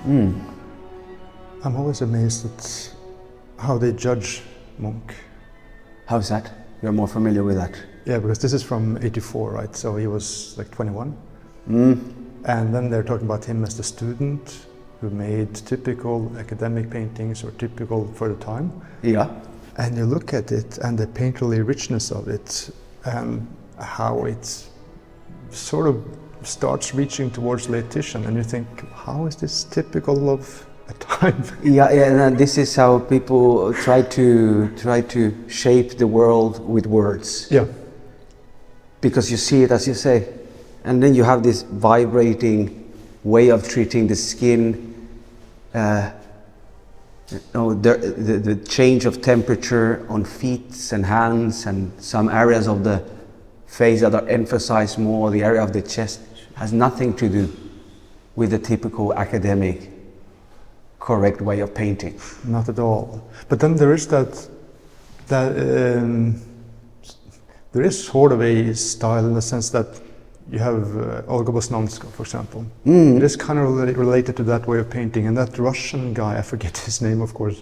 I'm always amazed at how they judge Munch. How's that? You're more familiar with that. Yeah, because this is from '84, right? So he was like 21. And then they're talking about him as the student who made typical academic paintings or typical for the time. Yeah. And you look at it and the painterly richness of it and how it sort of starts reaching towards late Titian, and you think, how is this typical of a time? Yeah, and this is how people try to shape the world with words. Yeah. Because you see it as you say, and then you have this vibrating way of treating the skin. The change of temperature on feet and hands, and some areas of the face that are emphasized more. The area of the chest has nothing to do with the typical academic correct way of painting. Not at all. But then there is there is sort of a style in the sense that you have Olga Bosnanska, for example. It is kind of related to that way of painting. And that Russian guy, I forget his name, of course,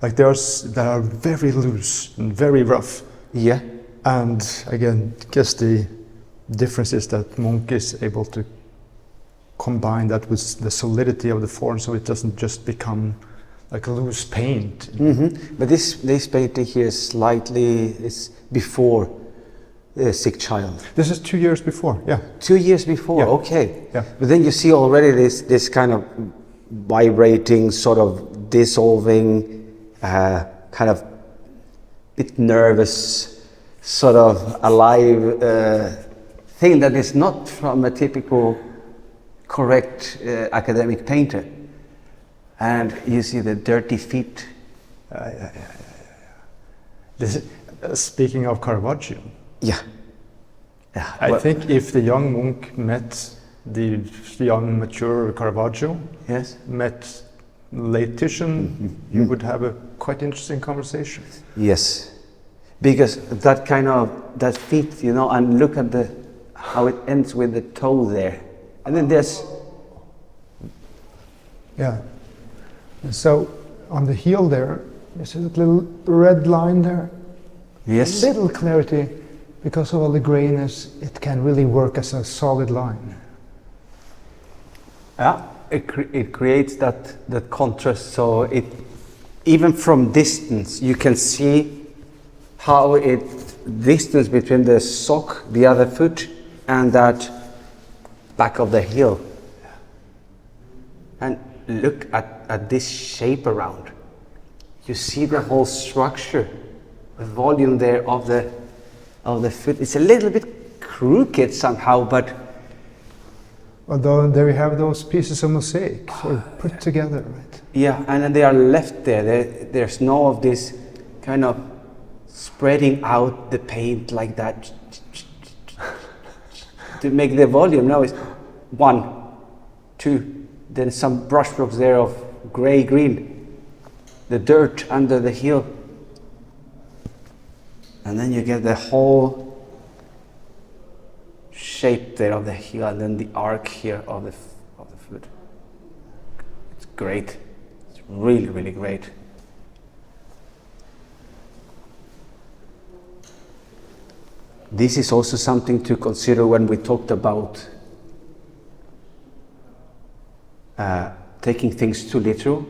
like they are very loose and very rough. Yeah. And again, I guess the difference is that Munch is able to combine that with the solidity of the form, so it doesn't just become like a loose paint. But this painting here is before Sick Child. This is 2 years before, yeah. 2 years before, Yeah. okay. Yeah. But then you see already this kind of vibrating, sort of dissolving, kind of bit nervous, sort of alive thing that is not from a typical correct academic painter. And you see the dirty feet. This is, speaking of Caravaggio, Yeah. I think if the young Munch met the young mature Caravaggio, Yes. met late Titian, you would have a quite interesting conversation. Yes, because that feet, and look at how it ends with the toe there, and then there's. Yeah. So on the heel there, you see that little red line there? Yes. Little clarity, because of all the grayness, it can really work as a solid line. Yeah, it creates that contrast. So it, even from distance, you can see how distance between the sock, the other foot, and that back of the heel. And look at this shape around. You see the whole structure, the volume there of the foot. It's a little bit crooked somehow, but Although there you have those pieces of mosaic sort of put together, right? yeah, and then they are left there. There's no of this kind of spreading out the paint like that to make the volume. Now it's 1, 2, then some brushstrokes there of gray, green, the dirt under the heel, and then you get the whole shape there of the heel, and then the arc here of the foot. It's great. It's really, really great. This is also something to consider when we talked about taking things too literal.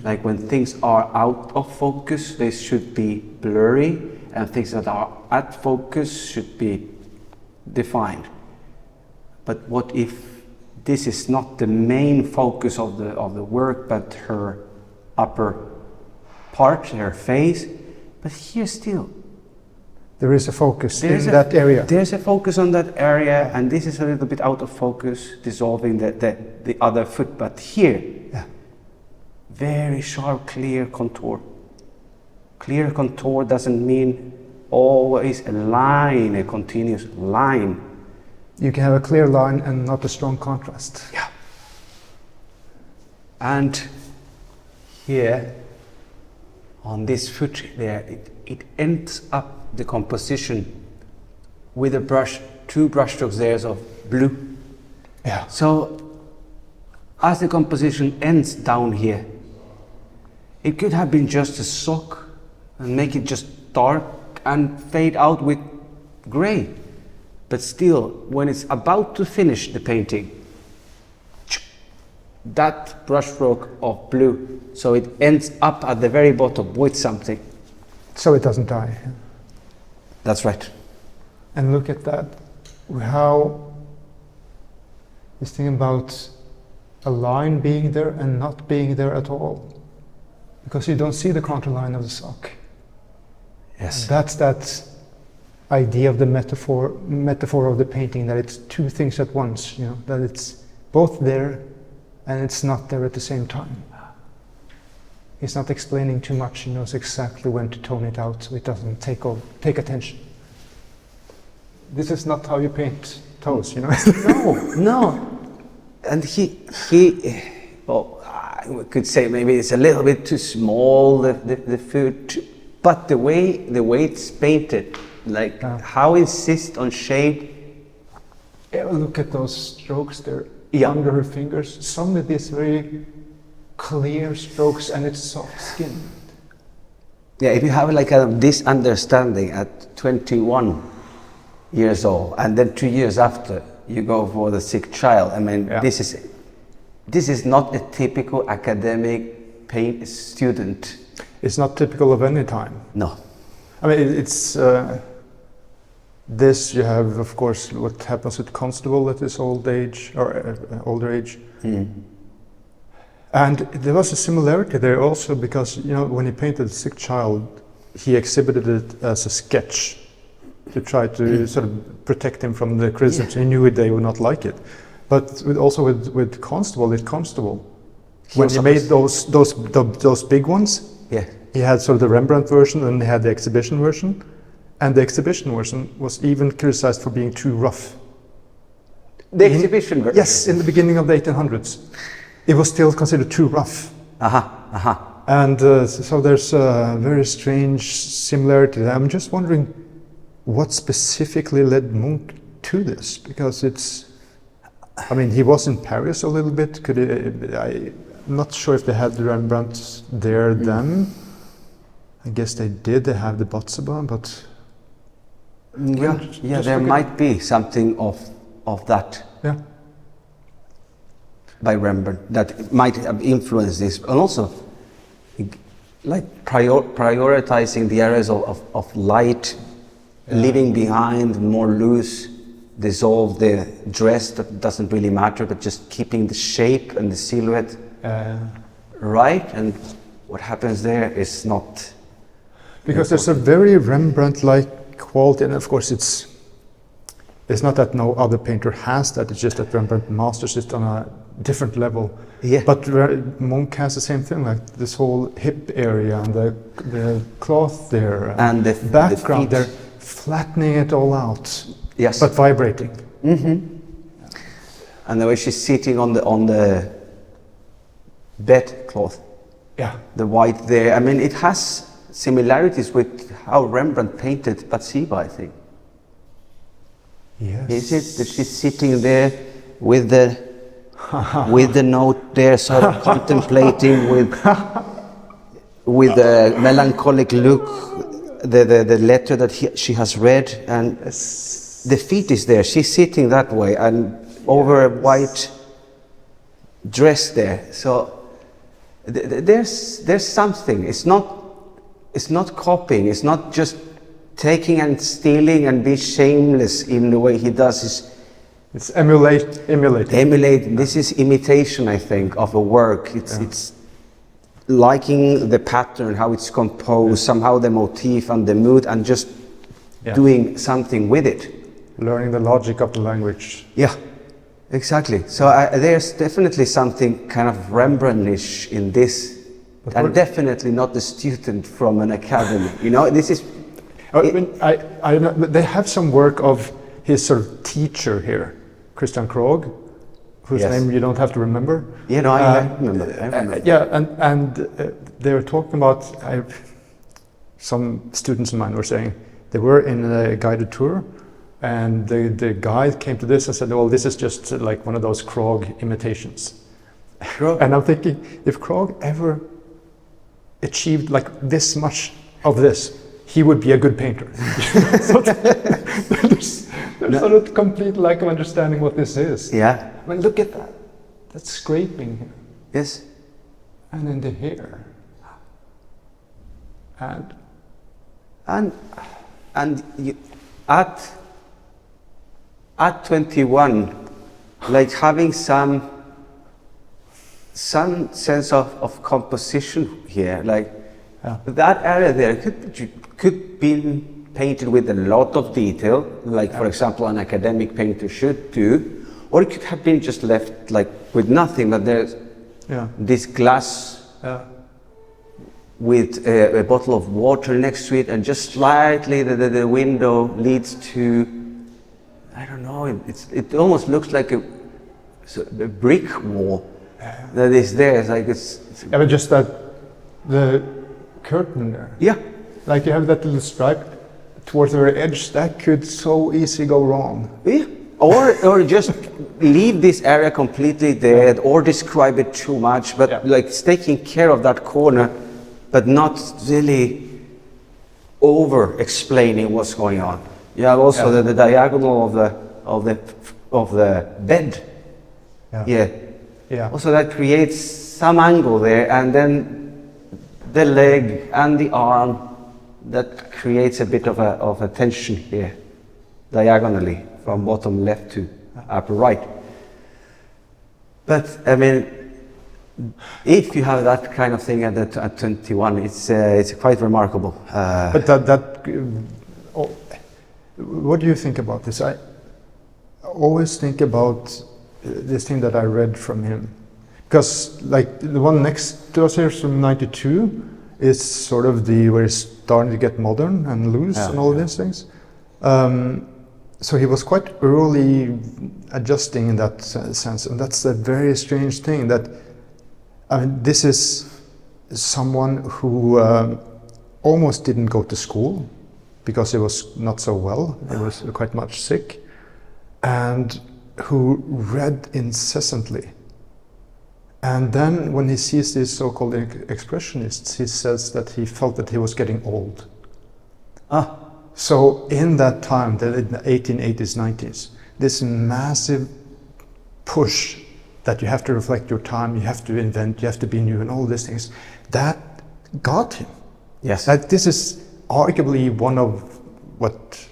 Like when things are out of focus, they should be blurry, and things that are at focus should be defined. But what if this is not the main focus of the work, but her upper part, her face? But here still, There is a focus in that area. There's a focus on that area, and this is a little bit out of focus, dissolving the other foot. But here, very sharp, clear contour. Clear contour doesn't mean always a line, a continuous line. You can have a clear line and not a strong contrast. Yeah. And here, on this foot there, it ends up the composition with a brush, 2 brush strokes there of blue. Yeah. So as the composition ends down here, it could have been just a sock and make it just dark and fade out with gray. But still, when it's about to finish the painting, that brushstroke of blue, so it ends up at the very bottom with something. So it doesn't die. That's right. And look at that. How this thing about a line being there and not being there at all. Because you don't see the counter line of the sock. Yes. That's that idea of the metaphor of the painting, that it's two things at once, you know, that it's both there and it's not there at the same time. He's not explaining too much, he knows exactly when to tone it out so it doesn't take attention. This is not how you paint toes, you know? No. And well, I could say maybe it's a little bit too small, the foot, but the way it's painted, like how insist on shade. Yeah, look at those strokes there under her fingers. Some of these very clear strokes and it's soft skin. Yeah, if you have like this understanding at 21 years old and then 2 years after you go for the sick child, I mean, this is not a typical academic paint student. It's not typical of any time. No. I mean, it's this you have, of course, what happens with Constable at this old age or older age. And there was a similarity there also because, you know, when he painted the sick child, he exhibited it as a sketch to try to sort of protect him from the criticisms. He knew they would not like it. But also with Constable, when he made those big ones, he had sort of the Rembrandt version and he had the exhibition version. And the exhibition version was even criticized for being too rough. The exhibition version? Yes, in the beginning of the 1800s. It was still considered too rough. And so there's a very strange similarity. I'm just wondering what specifically led Munch to this, because I mean, he was in Paris a little bit. I'm not sure if they had the Rembrandt there then. I guess they did. They have the Bathsheba, but there might be something of that. Yeah. By Rembrandt that might have influenced this, and also like prioritizing the areas of light, leaving behind more loose, dissolve the dress that doesn't really matter, but just keeping the shape and the silhouette right. And what happens there is not, because there's a very Rembrandt-like quality, and of course it's not that no other painter has that, it's just that Rembrandt masters it on a different level. But Munch has the same thing, like this whole hip area and the cloth there and the background, they're flattening it all out, but vibrating. And the way she's sitting on the bed cloth, the white there, I mean, it has similarities with how Rembrandt painted Bathsheba, I think. Yes. Is it that she's sitting there with the note there, sort of contemplating with a melancholic look, the letter that she has read, and the feet is there. She's sitting that way, and over a white dress there. So there's something. It's not copying. It's not just taking and stealing and be shameless in the way he does. It's emulating. This is imitation, I think, of a work. It's liking the pattern, how it's composed, somehow the motif and the mood, and just doing something with it. Learning the logic of the language. Yeah, exactly. So there's definitely something kind of Rembrandtish in this, and definitely not the student from an academy. You know, this is. I know, they have some work of his sort of teacher here, Christian Krogh, whose name you don't have to remember. Yeah, no, I remember. And they were talking about, some students of mine were saying, they were in a guided tour, and the guide came to this and said, well, this is just like one of those Krogh imitations. Krog. And I'm thinking, if Krog ever achieved like this much of this, he would be a good painter. So there's sort of complete lack of understanding what this is. Yeah. I mean, look at that. That's scraping here. Yes. And in the hair. And you, at 21, like having some sense of composition here, like that area there could be painted with a lot of detail, like for example an academic painter should do, or it could have been just left like with nothing, but there's this glass with a bottle of water next to it, and just slightly the window leads to, I don't know, it almost looks like a brick wall that is there. It's like it's but just that the curtain there. Yeah. Like you have that little stripe towards the very edge, that could so easily go wrong. Yeah. Or just leave this area completely dead, or describe it too much, but like it's taking care of that corner, but not really over explaining what's going on. You have also the diagonal of the bed. Yeah. Also that creates some angle there, and then the leg and the arm, that creates a bit of a tension here, diagonally from bottom left to upper right. But I mean, if you have that kind of thing at 21, it's quite remarkable. But what do you think about this? I always think about this thing that I read from him, because like the one next to us here is from '92 is sort of where it's starting to get modern and loose and all these things. So he was quite early adjusting in that sense, and that's a very strange thing. That I mean, this is someone who almost didn't go to school because he was not so well. He was quite much sick, and who read incessantly. And then when he sees these so-called expressionists, he says that he felt that he was getting old. So in that time, in the 1880s, 90s, this massive push that you have to reflect your time, you have to invent, you have to be new, and all these things, that got him. Yes. Like this is arguably one of what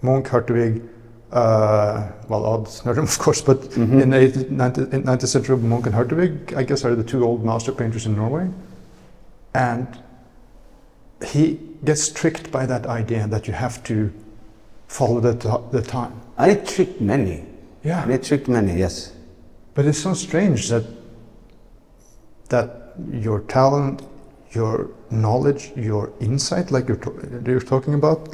Munch, Hartwig, well, odds, not of course, but in the 19th century, Munch and Hartwig, I guess, are the two old master painters in Norway. And he gets tricked by that idea that you have to follow the time. And it tricked many. Yeah. And it tricked many, yes. But it's so strange that your talent, your knowledge, your insight, like you're talking about,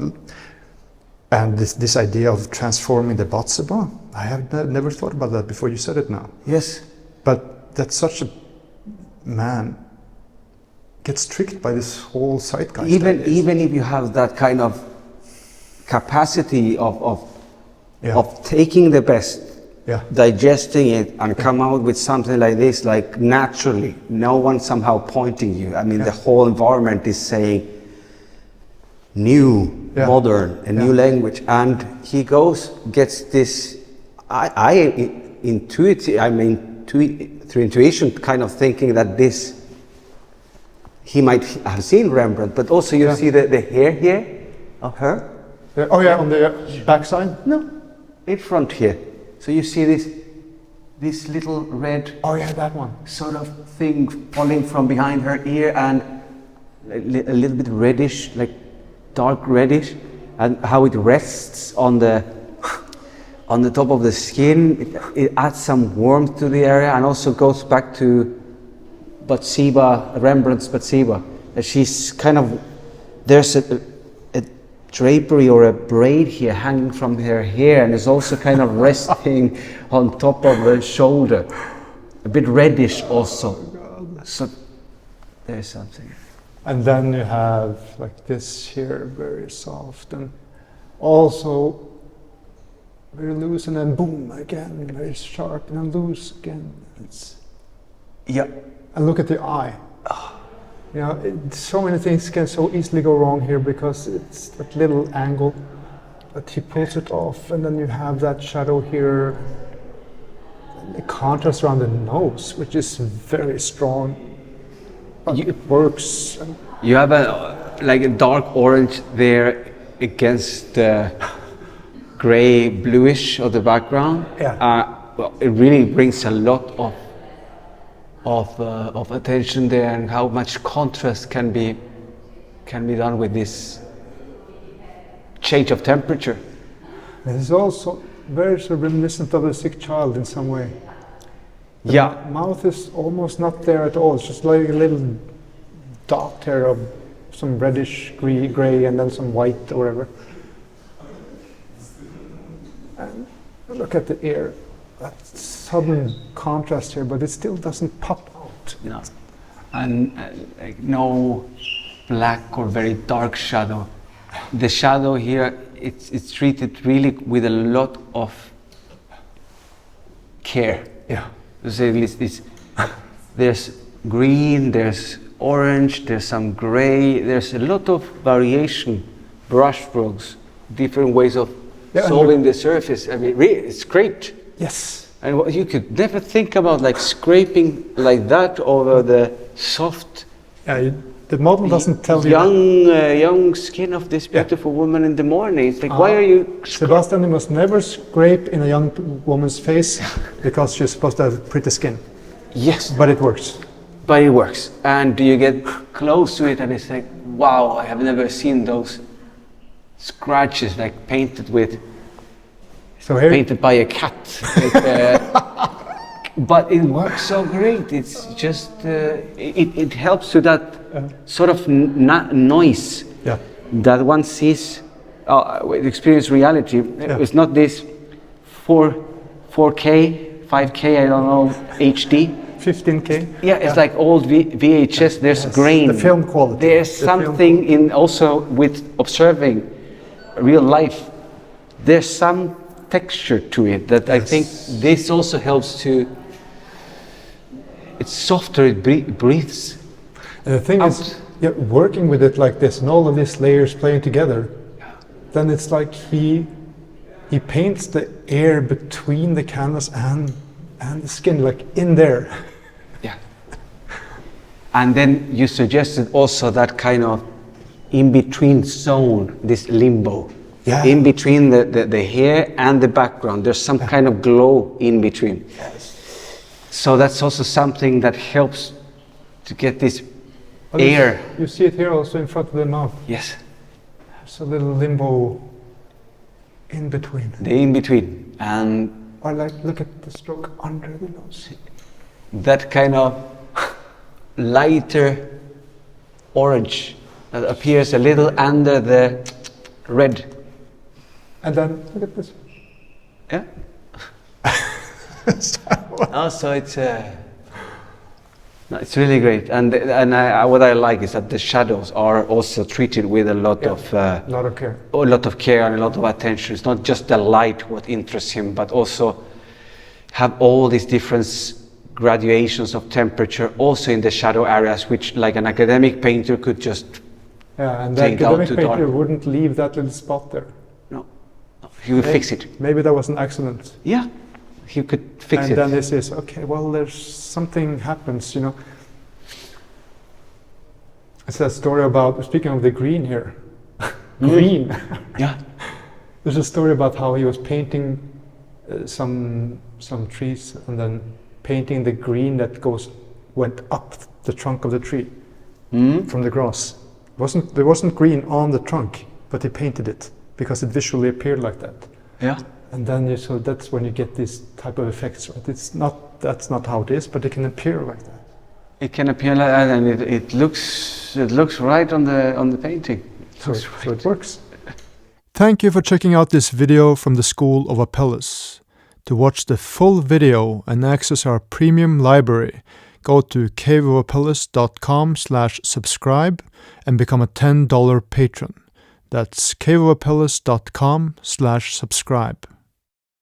and this idea of transforming the Bathsheba, I have never thought about that before you said it now. Yes. But that such a man gets tricked by this whole zeitgeist. Even if you have that kind of capacity of taking the best, digesting it, and come out with something like this, like naturally, no one somehow pointing you. I mean, the whole environment is saying new, modern, a new language, and he gets this. Through intuition, kind of thinking that this. He might have seen Rembrandt, but also you see the hair here of her. Oh yeah, on the back side? No, in front here. So you see this little red. Oh yeah, that one. Sort of thing falling from behind her ear, and a little bit reddish, like dark reddish, and how it rests on the top of the skin. It adds some warmth to the area, and also goes back to Bathsheba, Rembrandt's Bathsheba. She's kind of, there's a drapery or a braid here hanging from her hair, and it's also kind of resting on top of the shoulder. A bit reddish also. So there's something. And then you have like this here, very soft, and also very loose, and then boom again, very sharp, and then loose again. Yeah. And look at the eye. You know, so many things can so easily go wrong here because it's that little angle, but he pulls it off, and then you have that shadow here. The contrast around the nose, which is very strong, but it works. You have a dark orange there against the gray bluish of the background. Yeah. Well, it really brings a lot of attention there, and how much contrast can be done with this change of temperature. It is also very sort of reminiscent of a sick child in some way. The Yeah. mouth is almost not there at all. It's just like a little dot here of some reddish gray and then some white or whatever. And look at the ear. That sudden contrast here, but it still doesn't pop out. No. And like no black or very dark shadow. The shadow here, it's treated really with a lot of care. Yeah. To say at least, there's green, there's orange, there's some gray, there's a lot of variation, brush strokes, different ways of solving the surface. I mean, really, it's great. Yes. And you could never think about like scraping like that over the soft, The model doesn't tell you that. young skin of this beautiful woman in the morning. It's like, why are you? Sebastian, you must never scrape in a young woman's face because she's supposed to have pretty skin. Yes, But it works. but it works. And you get close to it, and it's like, wow, I have never seen those scratches like painted by a cat. Like, but it works so great. It's just it helps to that sort of noise that one sees with experience reality. It's not this 4K, 5K, I don't know, HD. 15K. Yeah, it's like old VHS. There's grain. The film quality. There's something in also with observing real life. There's some texture to it that I think this also helps to. It's softer. It breathes. And the thing is, working with it like this and all of these layers playing together, then it's like he paints the air between the canvas and the skin, like in there. Yeah. And then you suggested also that kind of in-between zone, this limbo. Yeah. In between the hair and the background, there's some kind of glow in between. Yes. So that's also something that helps to get this air. You see it here also in front of the mouth. Yes. There's a little limbo in between. The in between. And Or like, look at the stroke under the nose. that kind of lighter orange that appears a little under the red. And then look at this. Yeah. Also, it's really great, and what I like is that the shadows are also treated with a lot of care. a lot of care and a lot of attention. It's not just the light what interests him, but also have all these different graduations of temperature also in the shadow areas, which like an academic painter could just and the take out academic to painter dark. wouldn't leave that little spot there. No, he would fix it. Maybe that was an accident. Yeah, he could fix it. And then this is okay. Well, there's something happens, you know. It's a story about, speaking of the green here, green. Yeah. There's a story about how he was painting some trees and then painting the green that went up the trunk of the tree from the grass. There wasn't green on the trunk, but he painted it because it visually appeared like that. Yeah. And then so that's when you get these type of effects, right? That's not how it is, but it can appear like that. It can appear like that, and it looks right on the painting. So it works. Thank you for checking out this video from the School of Apelles. To watch the full video and access our premium library, go to caveofapelles.com/subscribe and become a $10 patron. That's caveofapelles.com/subscribe.